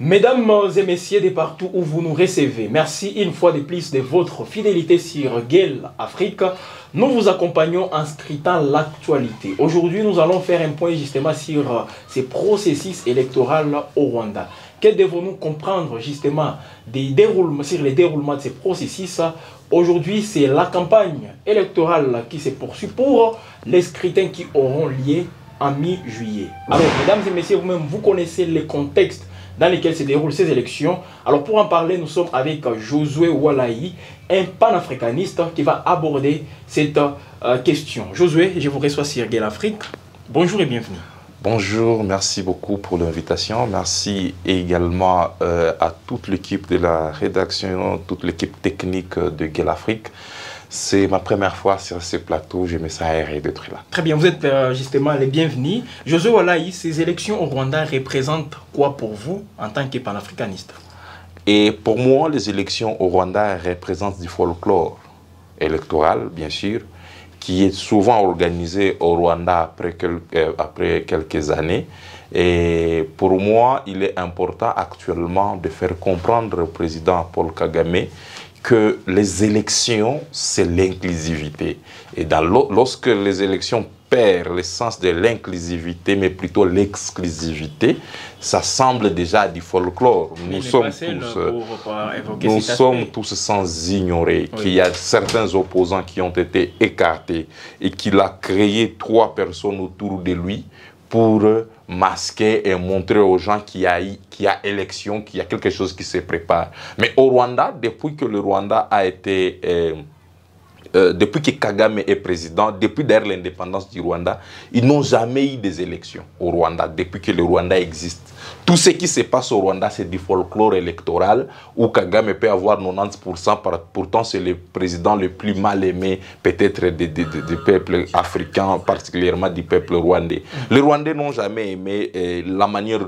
Mesdames et messieurs de partout où vous nous recevez, merci une fois de plus de votre fidélité sur Gueule Afrique. Nous vous accompagnons en scrutant l'actualité. Aujourd'hui, nous allons faire un point justement sur ces processus électoraux au Rwanda. Que devons-nous comprendre justement sur les déroulements de ces processus? Aujourd'hui, c'est la campagne électorale qui se poursuit pour les scrutins qui auront lieu en mi-juillet. Alors, mesdames et messieurs, vous-même, vous connaissez le contexte dans lesquels se déroulent ces élections. Alors pour en parler, nous sommes avec Josué Walahi, un panafricaniste qui va aborder cette question. Josué, je vous reçois sur Gueule Afrique. Bonjour et bienvenue. Bonjour, merci beaucoup pour l'invitation. Merci également à toute l'équipe de la rédaction, toute l'équipe technique de Gueule Afrique. C'est ma première fois sur ce plateau, je me sens aéré d'être là. Très bien, vous êtes justement les bienvenus. Josué Walahi, ces élections au Rwanda représentent quoi pour vous en tant que panafricaniste? Et pour moi, les élections au Rwanda représentent du folklore électoral, bien sûr, qui est souvent organisé au Rwanda après quelques années. Et pour moi, il est important actuellement de faire comprendre au président Paul Kagame que les élections, c'est l'inclusivité. Et lorsque les élections perdent le sens de l'inclusivité, mais plutôt l'exclusivité, ça semble déjà du folklore. Nous sommes tous sans ignorer qu'il y a certains opposants qui ont été écartés et qu'il a créé 3 personnes autour de lui pour masquer et montrer aux gens qu'il y a élection, qu'il y a quelque chose qui se prépare. Mais au Rwanda, depuis que le Rwanda a été... depuis que Kagame est président, depuis d'ailleurs l'indépendance du Rwanda, ils n'ont jamais eu des élections au Rwanda, depuis que le Rwanda existe. Tout ce qui se passe au Rwanda, c'est du folklore électoral où Kagame peut avoir 90%, pourtant c'est le président le plus mal aimé peut-être du peuple africain, particulièrement du peuple rwandais. Les Rwandais n'ont jamais aimé la manière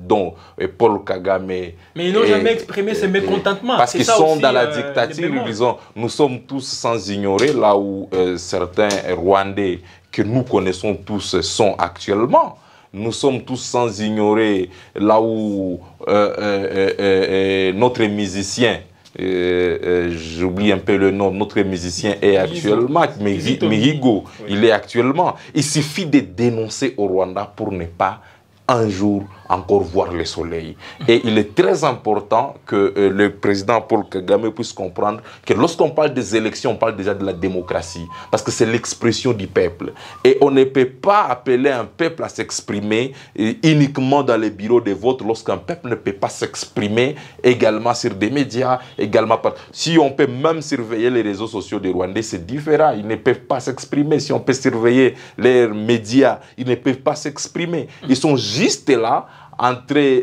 dont Paul Kagame... Mais ils n'ont jamais exprimé ce mécontentement. Parce qu'ils sont dans la dictature, disons, nous sommes tous sans ignorer là où certains Rwandais que nous connaissons tous sont actuellement. Nous sommes tous sans ignorer là où notre musicien, j'oublie un peu le nom, notre musicien est actuellement, Mihigo, il est actuellement. Il suffit de dénoncer au Rwanda pour ne pas un jour encore voir le soleil. Et il est très important que le président Paul Kagame puisse comprendre que lorsqu'on parle des élections, on parle déjà de la démocratie. Parce que c'est l'expression du peuple. Et on ne peut pas appeler un peuple à s'exprimer uniquement dans les bureaux de vote lorsqu'un peuple ne peut pas s'exprimer également sur des médias, également par... Si on peut même surveiller les réseaux sociaux des Rwandais, c'est différent. Ils ne peuvent pas s'exprimer. Si on peut surveiller les médias, ils ne peuvent pas s'exprimer. Ils sont juste là en train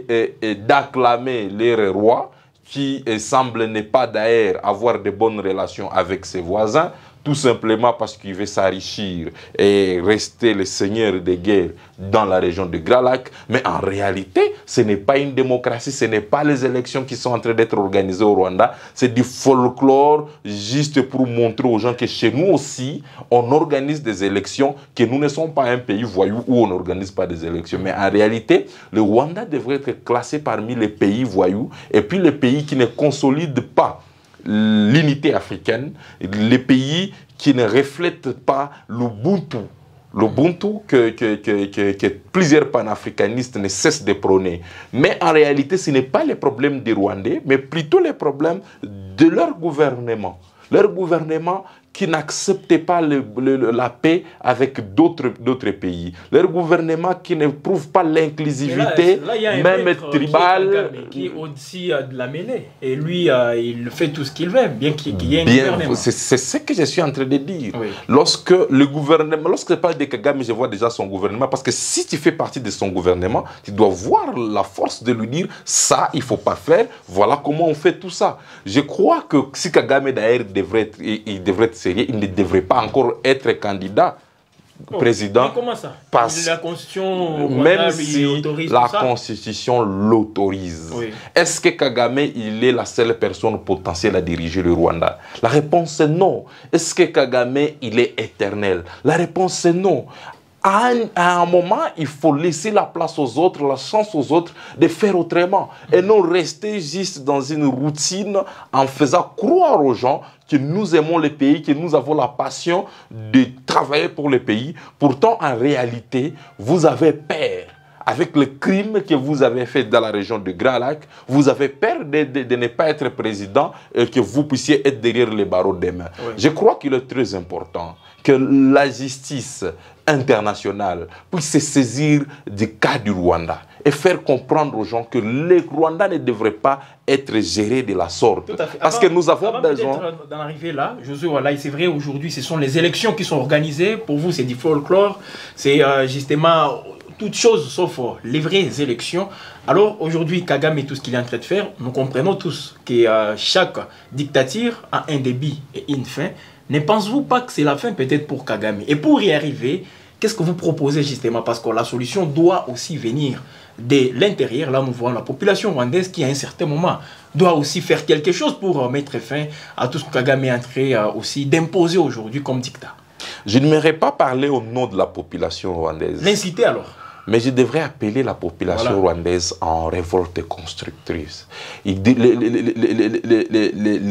d'acclamer leur roi qui semble ne pas d'ailleurs avoir de bonnes relations avec ses voisins, tout simplement parce qu'il veut s'enrichir et rester le seigneur de guerre dans la région de Grand Lac. Mais en réalité, ce n'est pas une démocratie, ce n'est pas les élections qui sont en train d'être organisées au Rwanda. C'est du folklore juste pour montrer aux gens que chez nous aussi, on organise des élections, que nous ne sommes pas un pays voyou où on n'organise pas des élections. Mais en réalité, le Rwanda devrait être classé parmi les pays voyous et puis les pays qui ne consolident pas l'unité africaine, les pays qui ne reflètent pas l'Ubuntu. L'Ubuntu que plusieurs panafricanistes ne cessent de prôner. Mais en réalité, ce n'est pas le problème des Rwandais, mais plutôt le problème de leur gouvernement. Leur gouvernement qui n'acceptent pas la paix avec d'autres pays. Leur gouvernement qui ne prouve pas l'inclusivité, même tribale. Qui est au-dessus de la mêlée. Et lui, il fait tout ce qu'il veut, bien qu'il y ait un gouvernement. C'est ce que je suis en train de dire. Oui. Lorsque je parle de Kagame, je vois déjà son gouvernement. Parce que si tu fais partie de son gouvernement, tu dois voir la force de lui dire ça, il ne faut pas faire. Voilà comment on fait tout ça. Je crois que si Kagame d'ailleurs devrait être sérieux, il ne devrait pas encore être candidat président. Mais comment ça? La Constitution, même si la Constitution l'autorise. Oui. Est-ce que Kagame, il est la seule personne potentielle à diriger le Rwanda? La réponse est non. Est-ce que Kagame, il est éternel? La réponse est non. À un moment, il faut laisser la place aux autres, la chance aux autres de faire autrement. Et non rester juste dans une routine en faisant croire aux gens que nous aimons le pays, que nous avons la passion de travailler pour le pays. Pourtant, en réalité, vous avez peur. Avec le crime que vous avez fait dans la région de Grand Lac, vous avez peur de ne pas être président et que vous puissiez être derrière les barreaux demain. Oui. Je crois qu'il est très important que la justice internationale puisse se saisir du cas du Rwanda et faire comprendre aux gens que le Rwanda ne devrait pas être géré de la sorte. Tout à fait. Parce que nous avons besoin... D'en arriver là, Josué, voilà, c'est vrai, aujourd'hui, ce sont les élections qui sont organisées. Pour vous, c'est du folklore. C'est justement... toutes choses sauf les vraies élections. Alors aujourd'hui, Kagame et tout ce qu'il est en train de faire, nous comprenons tous que chaque dictature a un début et une fin. Ne pensez-vous pas que c'est la fin peut-être pour Kagame? Et pour y arriver, qu'est-ce que vous proposez justement? Parce que la solution doit aussi venir de l'intérieur. Là, nous voyons la population rwandaise qui, à un certain moment, doit aussi faire quelque chose pour mettre fin à tout ce que Kagame est en train aussi d'imposer aujourd'hui comme dictat. Je n'aimerais pas parler au nom de la population rwandaise. L'inciter alors? Mais je devrais appeler la population rwandaise en révolte constructrice.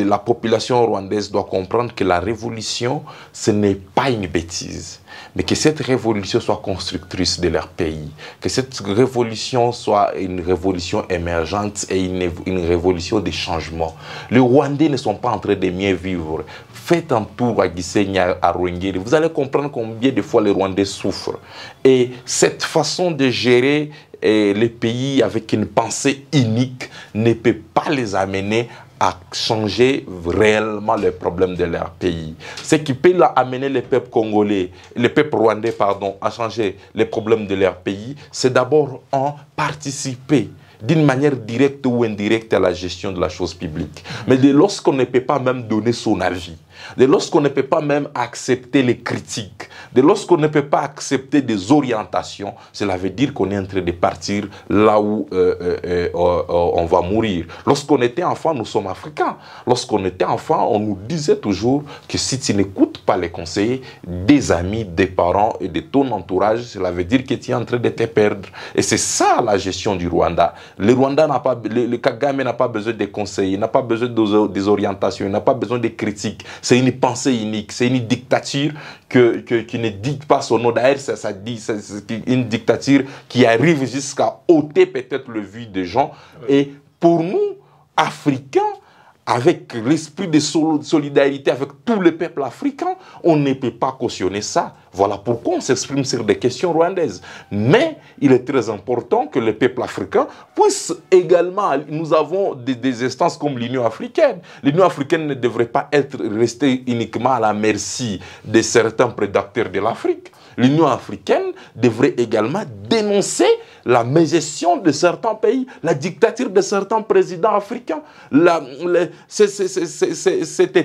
La population rwandaise doit comprendre que la révolution, ce n'est pas une bêtise, mais que cette révolution soit constructrice de leur pays, que cette révolution soit une révolution émergente et une révolution de changement. Les Rwandais ne sont pas en train de mieux vivre. Faites un tour à Gisenyi, à Rwengeri, vous allez comprendre combien de fois les Rwandais souffrent. Et cette façon de gérer les pays avec une pensée unique ne peut pas les amener à changer réellement les problèmes de leur pays. Ce qui peut amener le peuple congolais, le peuple rwandais, pardon, à changer les problèmes de leur pays, c'est d'abord en participer d'une manière directe ou indirecte à la gestion de la chose publique. Mais dès lorsqu'on ne peut pas même donner son avis, dès lorsqu'on ne peut pas même accepter les critiques, dès lorsqu'on ne peut pas accepter des orientations, cela veut dire qu'on est en train de partir là où on va mourir. Lorsqu'on était enfant, nous sommes africains. Lorsqu'on était enfant, on nous disait toujours que si tu n'écoutes pas les conseils des amis, des parents et de ton entourage, cela veut dire que tu es en train de te perdre. Et c'est ça la gestion du Rwanda. Le Rwanda n'a pas, le Kagame n'a pas besoin de conseils, il n'a pas besoin des orientations, il n'a pas besoin de critiques. C'est une pensée unique, c'est une dictature qui ne dicte pas son nom. D'ailleurs, ça dit, c'est une dictature qui arrive jusqu'à ôter peut-être le vue des gens. Et pour nous, Africains, avec l'esprit de solidarité avec tout le peuple africain, on ne peut pas cautionner ça. Voilà pourquoi on s'exprime sur des questions rwandaises. Mais il est très important que le peuple africain puisse également... Nous avons des instances comme l'Union africaine. L'Union africaine ne devrait pas rester uniquement à la merci de certains prédateurs de l'Afrique. L'Union africaine devrait également dénoncer la mégestion de certains pays, la dictature de certains présidents africains, cette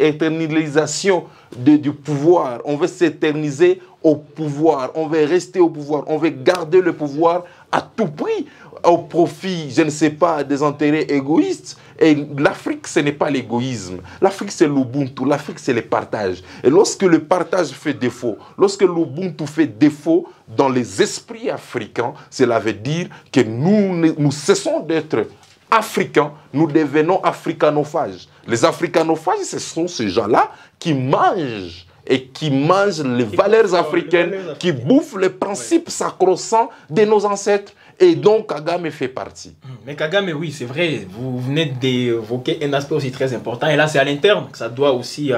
éternisation du pouvoir. On veut s'éterniser au pouvoir, on veut rester au pouvoir, on veut garder le pouvoir à tout prix, au profit, je ne sais pas, des intérêts égoïstes. Et l'Afrique, ce n'est pas l'égoïsme. L'Afrique, c'est l'Ubuntu. L'Afrique, c'est le partage. Et lorsque le partage fait défaut, lorsque l'Ubuntu fait défaut dans les esprits africains, cela veut dire que nous cessons d'être africains, nous devenons africanophages. Les africanophages, ce sont ces gens-là qui mangent et qui mangent les valeurs africaines, qui bouffent les principes sacro-saints de nos ancêtres. Et donc, Kagame fait partie. Mais Kagame, oui, c'est vrai, vous venez d'évoquer un aspect aussi très important. Et là, c'est à l'interne que ça doit aussi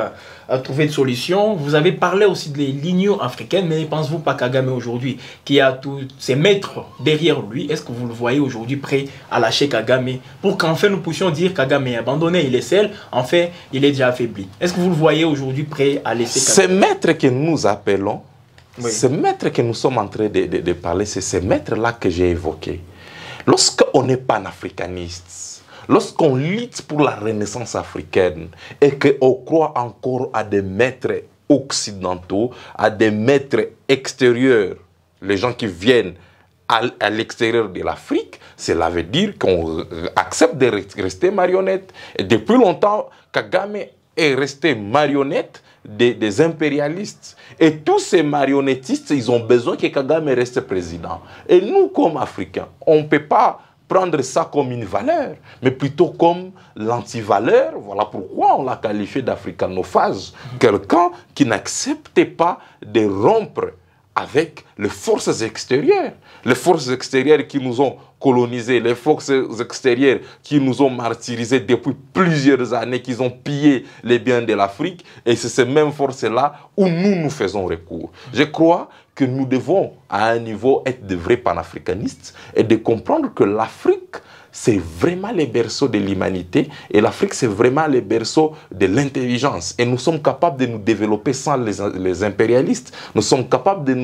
trouver une solution. Vous avez parlé aussi de l'Union africaine, mais pensez-vous pas Kagame aujourd'hui, qui a tous ses maîtres derrière lui, est-ce que vous le voyez aujourd'hui prêt à lâcher Kagame pour qu'enfin nous puissions dire Kagame est abandonné, il est seul, enfin, il est déjà affaibli. Est-ce que vous le voyez aujourd'hui prêt à laisser Kagame? Ces maîtres que nous appelons, oui. Ces maîtres que nous sommes en train de parler, c'est ces maîtres-là que j'ai évoqués. Lorsqu'on n'est pas panafricaniste, lorsqu'on lutte pour la renaissance africaine et qu'on croit encore à des maîtres occidentaux, à des maîtres extérieurs, les gens qui viennent à l'extérieur de l'Afrique, cela veut dire qu'on accepte de rester marionnette. Et depuis longtemps, Kagame est resté marionnette des impérialistes. Et tous ces marionnettistes, ils ont besoin que Kagame reste président. Et nous, comme Africains, on ne peut pas prendre ça comme une valeur, mais plutôt comme l'antivaleur. Voilà pourquoi on l'a qualifié d'africanophage. Quelqu'un qui n'acceptait pas de rompre avec les forces extérieures. Les forces extérieures qui nous ont colonisés, les forces extérieures qui nous ont martyrisés depuis plusieurs années, qui ont pillé les biens de l'Afrique. Et c'est ces mêmes forces-là où nous faisons recours. Je crois que nous devons, à un niveau, être de vrais panafricanistes et de comprendre que l'Afrique, c'est vraiment le berceau de l'humanité et l'Afrique, c'est vraiment le berceau de l'intelligence. Et nous sommes capables de nous développer sans les impérialistes. Nous sommes capables de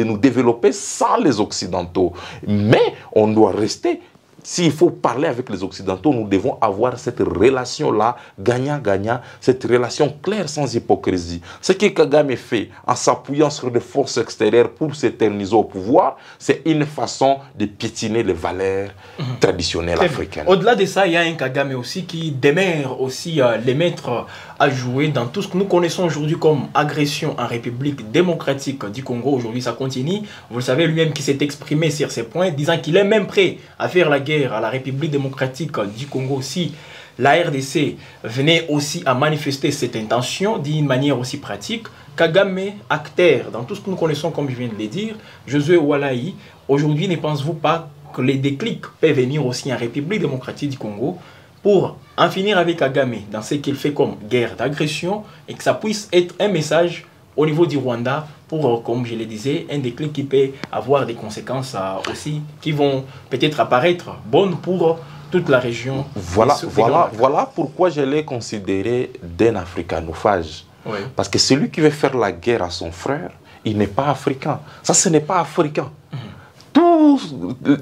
nous développer sans les Occidentaux. Mais on doit rester. S'il faut parler avec les Occidentaux, nous devons avoir cette relation-là, gagnant-gagnant, cette relation claire sans hypocrisie. Ce que Kagame fait en s'appuyant sur des forces extérieures pour s'éterniser au pouvoir, c'est une façon de piétiner les valeurs traditionnelles africaines. Au-delà de ça, il y a un Kagame aussi qui démère aussi les maîtres à jouer dans tout ce que nous connaissons aujourd'hui comme agression en République démocratique du Congo. Aujourd'hui, ça continue. Vous le savez, lui-même qui s'est exprimé sur ces points, disant qu'il est même prêt à faire la guerre à la République démocratique du Congo si la RDC venait aussi à manifester cette intention d'une manière aussi pratique. Kagame, acteur dans tout ce que nous connaissons, comme je viens de le dire, Josué Oualaï, aujourd'hui, ne pensez-vous pas que les déclics peuvent venir aussi en République démocratique du Congo pour en finir avec Kagame dans ce qu'il fait comme guerre d'agression et que ça puisse être un message au niveau du Rwanda pour, comme je le disais, un déclic qui peut avoir des conséquences aussi qui vont peut-être apparaître bonnes pour toute la région. Voilà pourquoi je l'ai considéré d'un africanophage. Oui. Parce que celui qui veut faire la guerre à son frère, il n'est pas africain. Ça, ce n'est pas africain.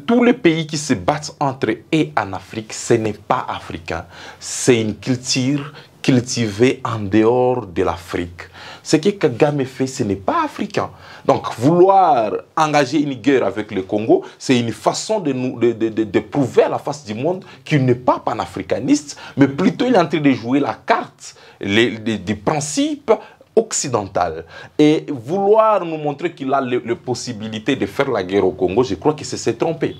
Tous les pays qui se battent entre eux et en Afrique, ce n'est pas africain. C'est une culture cultivée en dehors de l'Afrique. Ce que Kagame fait, ce n'est pas africain. Donc, vouloir engager une guerre avec le Congo, c'est une façon de prouver à la face du monde qu'il n'est pas panafricaniste, mais plutôt il est en train de jouer la carte des principes occidentale. Et vouloir nous montrer qu'il a les possibilités de faire la guerre au Congo, je crois que c'est s'est trompé.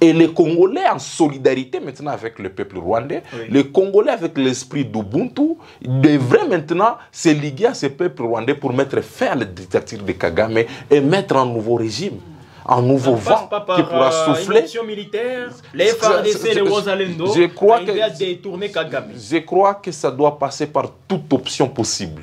Et les Congolais en solidarité maintenant avec le peuple rwandais, les Congolais avec l'esprit d'Ubuntu, devraient maintenant se liguer à ce peuple rwandais pour mettre fin à la dictature de Kagame et mettre un nouveau régime. Un nouveau vent qui pourra souffler. Une option militaire, les FARDC, les Wazalendo, je crois que ça doit passer par toute option possible,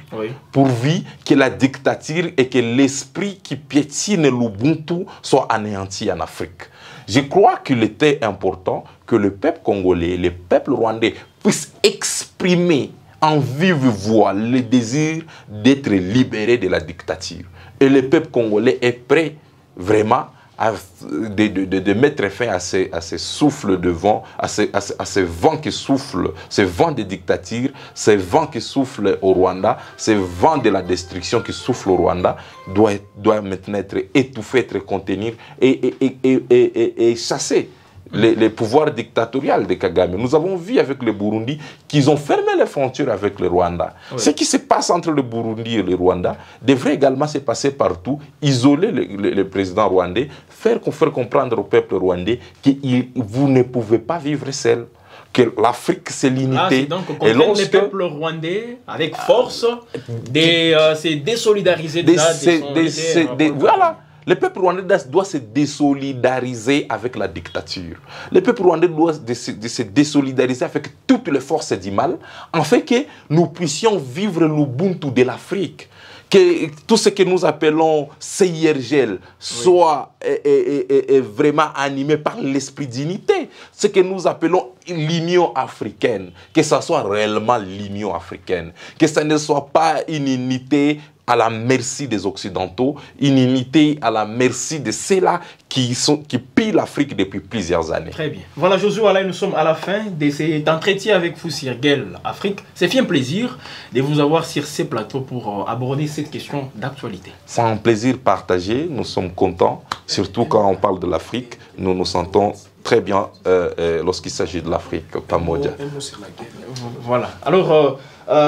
pourvu que la dictature et que l'esprit qui piétine l'Ubuntu soit anéanti en Afrique. Je crois qu'il était important que le peuple congolais, le peuple rwandais puissent exprimer en vive voix le désir d'être libéré de la dictature. Et le peuple congolais est prêt vraiment de mettre fin à ces souffles de vent, à ces vents qui soufflent, ces vents de dictature, ces vents qui soufflent au Rwanda, ces vents de la destruction qui soufflent au Rwanda, doit maintenant être étouffé, être contenu et chasser les pouvoirs dictatoriaux de Kagame. Nous avons vu avec le Burundi qu'ils ont fermé les frontières avec le Rwanda. Oui. Ce qui se passe entre le Burundi et le Rwanda devrait également se passer partout, isoler le président rwandais, faire comprendre au peuple rwandais que vous ne pouvez pas vivre seul, que l'Afrique c'est l'unité. Donc le peuple rwandais avec force se désolidariser voilà. Le peuple rwandais doit se désolidariser avec la dictature. Le peuple rwandais doit se désolidariser avec toutes les forces du mal, afin que nous puissions vivre l'Ubuntu de l'Afrique. Que tout ce que nous appelons CIRGL soit vraiment animé par l'esprit d'unité. Ce que nous appelons l'Union africaine, que ce soit réellement l'Union africaine. Que ce ne soit pas une unité à la merci des Occidentaux, une unité à la merci de ceux-là qui pillent l'Afrique depuis plusieurs années. Très bien. Voilà, Josué Oualaï, nous sommes à la fin de cet entretien avec vous sur GEL Afrique. C'est fait un plaisir de vous avoir sur ces plateaux pour aborder cette question d'actualité. C'est un plaisir partagé, nous sommes contents, surtout quand on parle de l'Afrique, nous nous sentons très bien lorsqu'il s'agit de l'Afrique, Pamodia. Voilà. Alors,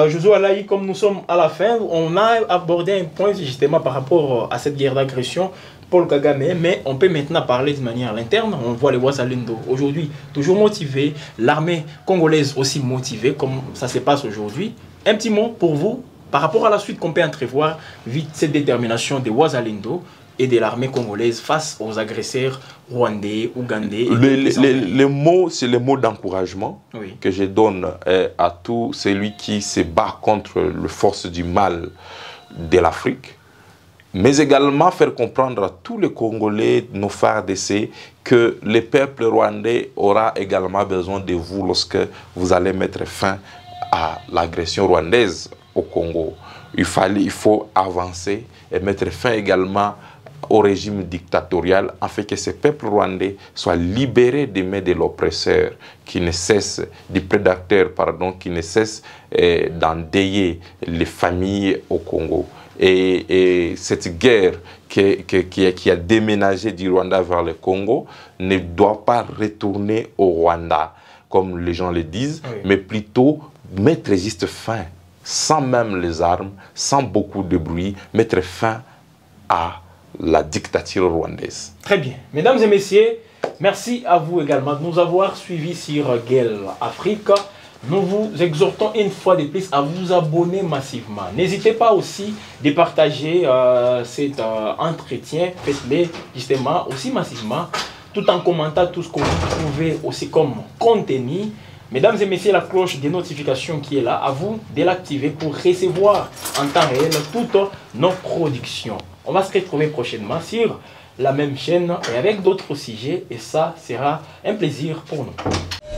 Josué Alaï, comme nous sommes à la fin, on a abordé un point justement par rapport à cette guerre d'agression. Paul Kagame, mais on peut maintenant parler de manière interne. On voit les Wazalendo aujourd'hui toujours motivés, l'armée congolaise aussi motivée, comme ça se passe aujourd'hui. Un petit mot pour vous par rapport à la suite qu'on peut entrevoir, vite cette détermination des Wazalendo et de l'armée congolaise face aux agresseurs rwandais, ougandais. Les mots, c'est les mots d'encouragement oui. que je donne à tout celui qui se bat contre les forces du mal de l'Afrique. Mais également faire comprendre à tous les Congolais, nos FARDC, que le peuple rwandais aura également besoin de vous lorsque vous allez mettre fin à l'agression rwandaise au Congo. Il faut avancer et mettre fin également au régime dictatorial afin que ce peuple rwandais soit libéré des mains de l'oppresseur qui ne cesse, du prédateur, pardon, qui ne cesse d'endeuiller les familles au Congo. Et cette guerre qui a déménagé du Rwanda vers le Congo ne doit pas retourner au Rwanda, comme les gens le disent, oui. Mais plutôt mettre juste fin, sans même les armes, sans beaucoup de bruit, mettre fin à la dictature rwandaise. Très bien. Mesdames et messieurs, merci à vous également de nous avoir suivis sur GEL Afrique. Nous vous exhortons une fois de plus à vous abonner massivement. N'hésitez pas aussi de partager cet entretien. Faites-le justement aussi massivement, tout en commentant tout ce que vous trouvez aussi comme contenu. Mesdames et messieurs, la cloche de notification qui est là, à vous de l'activer pour recevoir en temps réel toutes nos productions. On va se retrouver prochainement sur la même chaîne et avec d'autres sujets et ça sera un plaisir pour nous.